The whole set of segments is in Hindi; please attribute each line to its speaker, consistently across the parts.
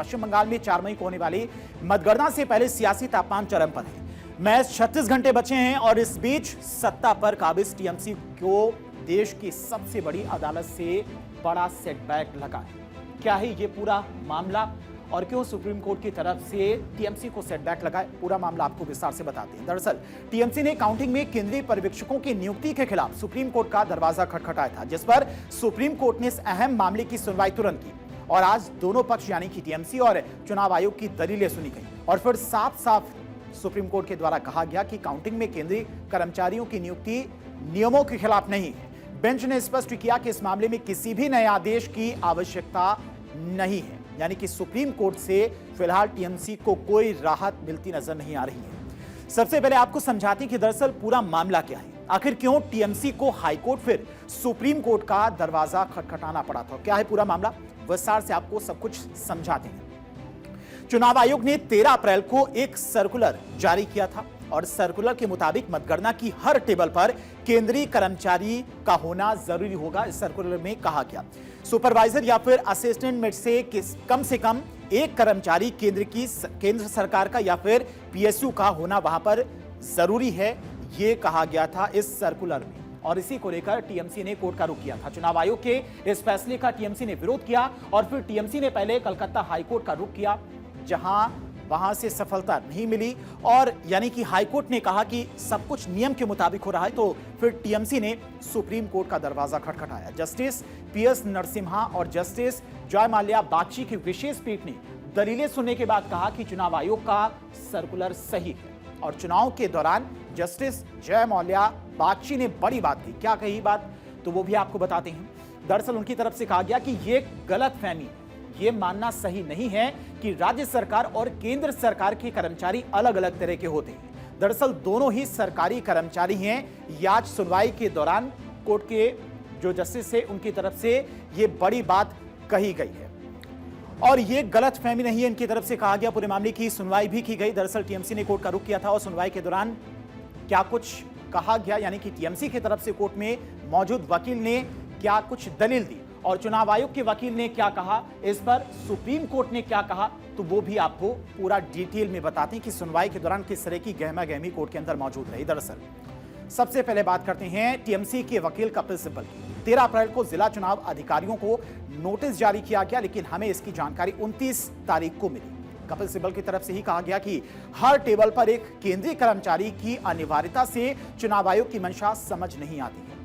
Speaker 1: पश्चिम बंगाल में 4 मई को होने वाली मतगणना से पहले सियासी तापमान चरम पर है। महज 36 घंटे बचे हैं और इस बीच सत्ता पर काबिज टीएमसी को देश की सबसे बड़ी अदालत से बड़ा सेटबैक लगा है। क्या है ये पूरा मामला और क्यों सुप्रीम कोर्ट की तरफ से टीएमसी को सेटबैक लगा है, पूरा मामला आपको विस्तार से बताते हैं। दरअसल टीएमसी ने काउंटिंग में केंद्रीय पर्यवेक्षकों की नियुक्ति के खिलाफ सुप्रीम कोर्ट का दरवाजा खटखटाया था, जिस पर सुप्रीम कोर्ट ने इस अहम मामले की सुनवाई तुरंत की और आज दोनों पक्ष यानी कि टीएमसी और चुनाव आयोग की दलीलें सुनी गई और फिर साफ साफ सुप्रीम कोर्ट के द्वारा कहा गया कि काउंटिंग में केंद्रीय कर्मचारियों की नियुक्ति नियमों के खिलाफ नहीं है। बेंच ने स्पष्ट किया कि इस मामले में किसी भी नए आदेश की आवश्यकता नहीं है, यानी कि सुप्रीम कोर्ट से फिलहाल टीएमसी को कोई राहत मिलती नजर नहीं आ रही है। सबसे पहले आपको समझाते हैं कि दरअसल पूरा मामला क्या है, आखिर क्यों टीएमसी को हाईकोर्ट फिर सुप्रीम कोर्ट का दरवाजा खटखटाना पड़ा था, क्या है पूरा मामला, विस्तार से आपको सब कुछ समझाते हैं। चुनाव आयोग ने 13 अप्रैल को एक सर्कुलर जारी किया था और सर्कुलर के मुताबिक मतगणना की हर टेबल पर केंद्रीय कर्मचारी का होना जरूरी होगा। इस सर्कुलर में कहा गया सुपरवाइजर या फिर असिस्टेंट में से कम एक कर्मचारी केंद्र सरकार का या फिर पीएसयू का होना वहां पर जरूरी है, ये कहा गया था इस सर्कुलर में और इसी को लेकर टीएमसी ने कोर्ट का रुख किया था। चुनाव आयोग के इस फैसले का टीएमसी ने विरोध किया और फिर टीएमसी ने पहले कलकत्ता हाईकोर्ट का रुख किया, जहां वहां से सफलता नहीं मिली और यानी कि हाईकोर्ट ने कहा कि सब कुछ नियम के मुताबिक हो रहा है, तो फिर टीएमसी ने सुप्रीम कोर्ट का दरवाजा खटखटाया। जस्टिस पीएस नरसिम्हा और जस्टिस जय माल्या बागची की विशेष पीठ ने दलीलें सुनने के बाद कहा कि चुनाव आयोग का सर्कुलर सही है और चुनाव के दौरान जस्टिस जय माल्या बागची ने बड़ी बात की। क्या कही बात, तो वो भी आपको बताते हैं। दरअसल उनकी तरफ से कहा गया कि ये गलतफहमी, ये मानना सही नहीं है कि राज्य सरकार और केंद्र सरकार के कर्मचारी अलग अलग तरह के होते हैं। दरअसल दोनों ही सरकारी कर्मचारी हैं। ये आज सुनवाई के दौरान कोर्ट के जो जस्टिस है उनकी तरफ से ये बड़ी बात कही गई है और ये गलतफहमी नहीं है, इनकी तरफ से कहा गया। पूरे मामले की सुनवाई भी की गई। दरअसल टीएमसी ने कोर्ट का रुख किया था और सुनवाई के दौरान क्या कुछ कहा गया, यानी कि टीएमसी की तरफ से कोर्ट में मौजूद वकील ने क्या कुछ दलील दी और चुनाव आयोग के वकील ने क्या कहा, इस पर सुप्रीम कोर्ट ने क्या कहा, तो वो भी आपको पूरा डिटेल में बताते हैं कि सुनवाई के दौरान किस तरह की गहमा गहमी कोर्ट के अंदर मौजूद रही। दरअसल सबसे पहले बात करते हैं टीएमसी के वकील कपिल सिब्बल की। 13 अप्रैल को जिला चुनाव अधिकारियों को नोटिस जारी किया गया, लेकिन हमें इसकी जानकारी 29 तारीख को मिली। कपिल सिब्बल की तरफ से ही कहा गया कि हर टेबल पर एक केंद्रीय कर्मचारी की अनिवार्यता से चुनाव आयोग की मंशा समझ नहीं आती है।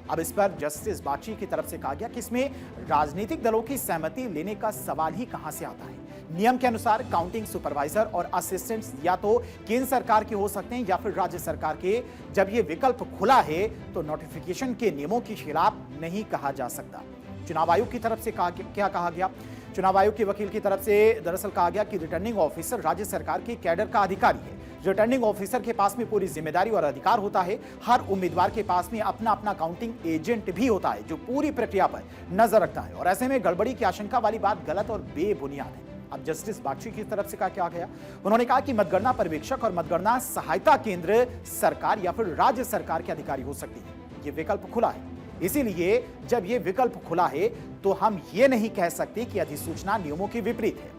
Speaker 1: अब इस पर जस्टिस बागची की तरफ से कहा गया कि इसमें राजनीतिक दलों की सहमति लेने का सवाल ही कहां से आता है। नियम के अनुसार काउंटिंग सुपरवाइजर और असिस्टेंट्स या तो केंद्र सरकार के हो सकते हैं या फिर राज्य सरकार के। जब ये विकल्प खुला है तो नोटिफिकेशन के नियमों के खिलाफ नहीं कहा जा सकता। चुनाव आयोग की तरफ से क्या कहा गया, चुनाव आयोग के वकील की तरफ से दरअसल कहा गया कि रिटर्निंग ऑफिसर राज्य सरकार के कैडर का अधिकारी है। रिटर्निंग ऑफिसर के पास में पूरी जिम्मेदारी और अधिकार होता है। हर उम्मीदवार के पास में अपना अपना काउंटिंग एजेंट भी होता है जो पूरी प्रक्रिया पर नजर रखता है और ऐसे में गड़बड़ी की आशंका वाली बात गलत और बेबुनियाद है। अब जस्टिस बागची की तरफ से क्या गया, उन्होंने कहा कि मतगणना पर्यवेक्षक और मतगणना सहायता केंद्र सरकार या फिर राज्य सरकार के अधिकारी हो सकती है। ये विकल्प खुला है, इसीलिए जब ये विकल्प खुला है तो हम ये नहीं कह सकते कि अधिसूचना नियमों के विपरीत है।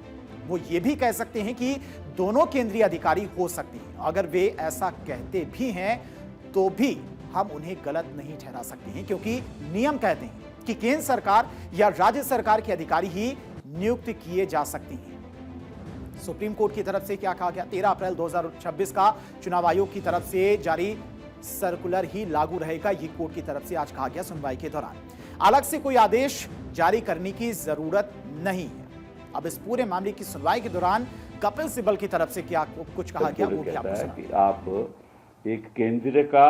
Speaker 1: वो ये भी कह सकते हैं कि दोनों केंद्रीय अधिकारी हो सकते हैं। अगर वे ऐसा कहते भी हैं तो भी हम उन्हें गलत नहीं ठहरा सकते हैं, क्योंकि नियम कहते हैं कि केंद्र सरकार या राज्य सरकार के अधिकारी ही नियुक्त किए जा सकते हैं। सुप्रीम कोर्ट की तरफ से क्या कहा गया, 13 अप्रैल 2026 का चुनाव आयोग की तरफ से जारी सर्कुलर ही लागू रहेगा, ये कोर्ट की तरफ से आज कहा गया। सुनवाई के दौरान अलग से कोई आदेश जारी करने की जरूरत नहीं है। अब इस पूरे मामले की सुनवाई के दौरान कपिल सिब्बल की तरफ से क्या कुछ कहा गया, वो भी आपको सुना।
Speaker 2: कि आप एक केंद्र का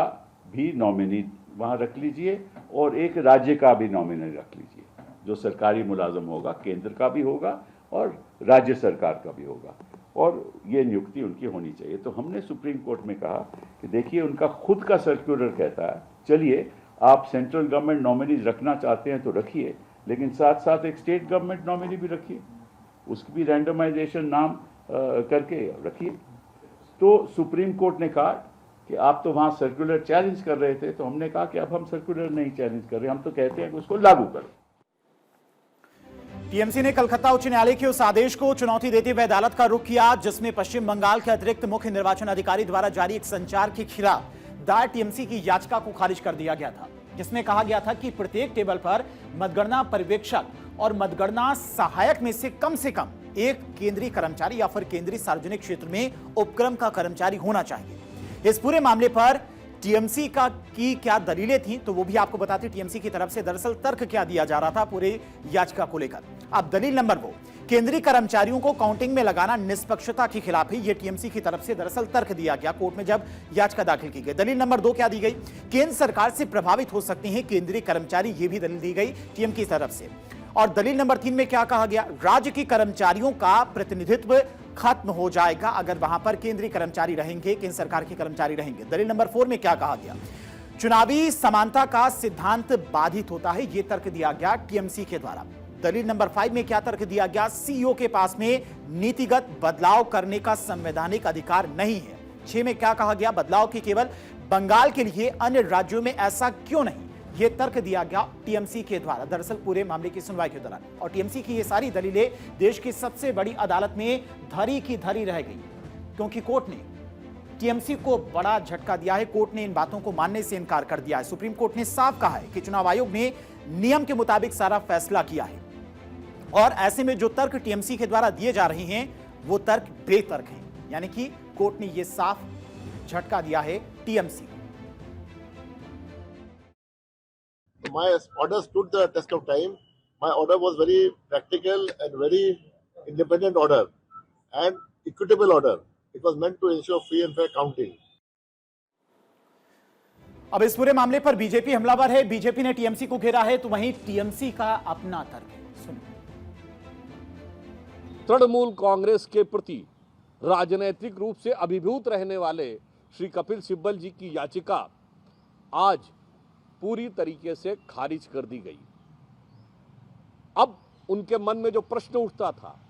Speaker 2: भी नॉमिनी वहां रख लीजिए और एक राज्य का भी नॉमिनी रख लीजिए। जो सरकारी मुलाजम होगा केंद्र का भी होगा और राज्य सरकार का भी होगा और ये नियुक्ति उनकी होनी चाहिए। तो हमने सुप्रीम कोर्ट में कहा कि देखिए उनका खुद का सर्कुलर कहता है, चलिए आप सेंट्रल गवर्नमेंट नॉमिनीज रखना चाहते हैं तो रखिए, लेकिन साथ साथ एक स्टेट गवर्नमेंट नॉमिनी भी रखिए, उसकी भी रैंडमाइजेशन नाम करके रखिए। तो सुप्रीम कोर्ट ने कहा कि आप तो वहाँ सर्कुलर चैलेंज कर रहे थे, तो हमने कहा कि अब हम सर्कुलर नहीं चैलेंज कर रहे, हम तो कहते हैं कि उसको लागू करो।
Speaker 1: टीएमसी ने कलकत्ता उच्च न्यायालय के उस आदेश को चुनौती देते हुए अदालत का रुख किया जिसमें पश्चिम बंगाल के अतिरिक्त मुख्य निर्वाचन अधिकारी द्वारा जारी एक संचार के खिलाफ दायर टीएमसी की याचिका को खारिज कर दिया गया था, जिसमें कहा गया था कि प्रत्येक टेबल पर मतगणना पर्यवेक्षक और मतगणना सहायक में से कम एक केंद्रीय कर्मचारी या फिर केंद्रीय सार्वजनिक क्षेत्र में उपक्रम का कर्मचारी होना चाहिए। इस पूरे मामले पर टीएमसी की क्या दलीलें थी तो वो भी आपको बताते। टीएमसी की तरफ से दरअसल तर्क क्या दिया जा रहा था पूरे याचिका को लेकर। अब दलील नंबर 2, केंद्रीय कर्मचारियों को काउंटिंग में लगाना निष्पक्षता के खिलाफ है। यह टीएमसी की तरफ से दरअसल तर्क दिया गया कोर्ट में जब याचिका दाखिल की गई। दलील नंबर 2 क्या दी गई? केंद्र सरकार से प्रभावित हो सकते हैं केंद्रीय कर्मचारी, ये भी दलील दी गई टीएम की तरफ से। और दलील नंबर 3 में क्या कहा गया? राज्य के कर्मचारियों का प्रतिनिधित्व खत्म हो जाएगा अगर वहां पर केंद्रीय कर्मचारी रहेंगे, केंद्र सरकार के कर्मचारी रहेंगे। दलील नंबर 4 में क्या कहा गया? चुनावी समानता का सिद्धांत बाधित होता है, यह तर्क दिया गया टीएमसी के द्वारा। दलील नंबर 5 में क्या तर्क दिया गया? सीईओ के पास में नीतिगत बदलाव करने का संवैधानिक अधिकार नहीं है। 6 में क्या कहा गया? बदलाव की केवल बंगाल के लिए, अन्य राज्यों में ऐसा क्यों नहीं? यह तर्क दिया गया टीएमसी के द्वारा दरअसल पूरे मामले की सुनवाई के दौरान। और टीएमसी की ये सारी दलीलें देश की सबसे बड़ी अदालत में धरी की धरी रह गई, क्योंकि कोर्ट ने टीएमसी को बड़ा झटका दिया है। कोर्ट ने इन बातों को मानने से इनकार कर दिया है। सुप्रीम कोर्ट ने साफ कहा है कि चुनाव आयोग ने नियम के मुताबिक सारा फैसला किया है और ऐसे में जो तर्क टीएमसी के द्वारा दिए जा रहे हैं वो तर्क बेतर्क हैं। यानी कि कोर्ट ने यह साफ झटका दिया है टीएमसी को।
Speaker 3: My order stood the test of time. My order was very practical and very independent order and equitable order. It was meant to ensure free and fair counting.
Speaker 1: अब इस पूरे मामले पर बीजेपी हमलावर है। बीजेपी ने टीएमसी को घेरा है तो वहीं टीएमसी का अपना तर्क है। सुनिए।
Speaker 4: तृणमूल कांग्रेस के प्रति राजनीतिक रूप से अभिभूत रहने वाले श्री कपिल सिब्बल जी की याचिका आज पूरी तरीके से खारिज कर दी गई। अब उनके मन में जो प्रश्न उठता था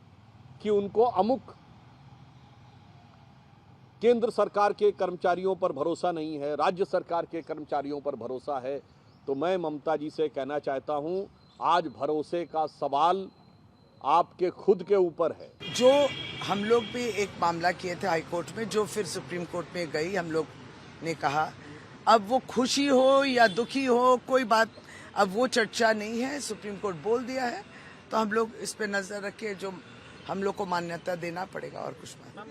Speaker 4: कि उनको अमुक केंद्र सरकार के कर्मचारियों पर भरोसा नहीं है, राज्य सरकार के कर्मचारियों पर भरोसा है, तो मैं ममता जी से कहना चाहता हूं, आज भरोसे का सवाल आपके खुद के ऊपर है।
Speaker 5: जो हम लोग भी एक मामला किए थे हाई कोर्ट में, जो फिर सुप्रीम कोर्ट में गई, हम लोग ने कहा अब वो खुशी हो या दुखी हो कोई बात, अब वो चर्चा नहीं है। सुप्रीम कोर्ट बोल दिया है तो हम लोग इस पे नजर रखे, जो हम लोग को मान्यता देना पड़ेगा और कुछ नहीं।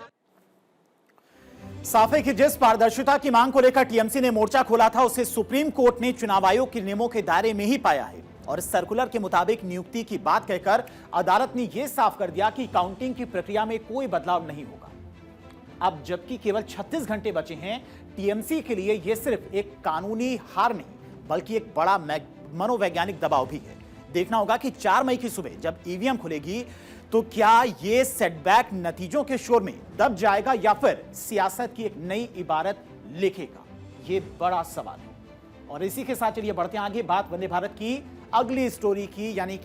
Speaker 1: साफ है कि जिस पारदर्शिता की मांग को लेकर टीएमसी ने मोर्चा खोला था उसे सुप्रीम कोर्ट ने चुनाव आयोग के नियमों के दायरे में ही पाया है और इस सर्कुलर के मुताबिक नियुक्ति की बात कहकर अदालत ने यह साफ कर दिया कि काउंटिंग की प्रक्रिया में कोई बदलाव नहीं होगा। अब जबकि केवल 36 घंटे बचे हैं, टीएमसी के लिए यह सिर्फ एक कानूनी हार नहीं बल्कि एक बड़ा मनोवैज्ञानिक दबाव भी है। देखना होगा कि 4 मई की सुबह जब ईवीएम खुलेगी तो क्या यह सेटबैक नतीजों के शोर में दब जाएगा या फिर सियासत की एक नई इबारत लिखेगा, यह बड़ा सवाल है। और इसी के साथ चलिए बढ़ते हैं आगे, बात वंदे भारत की अगली स्टोरी की, यानी कि